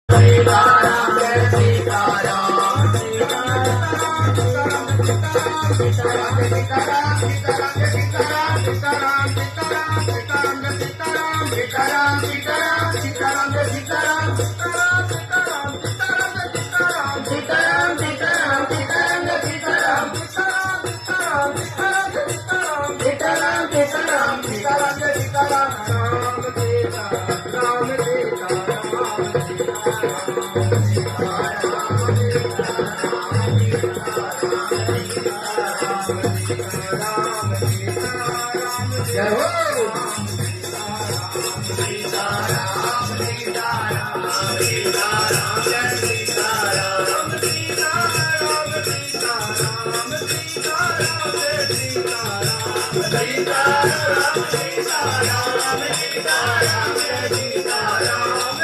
सीताराम जय सीताराम सीताराम जय सीताराम सीताराम जय सीताराम सीताराम सीताराम सीताराम जय सीताराम सीताराम सीताराम सीताराम जय सीताराम सीताराम सीताराम सीताराम जय सीताराम सीताराम सीताराम सीताराम जय सीताराम सीताराम सीताराम सीताराम जय सीताराम सीताराम सीताराम सीताराम जय सीताराम राम सीता जय हो सीताराम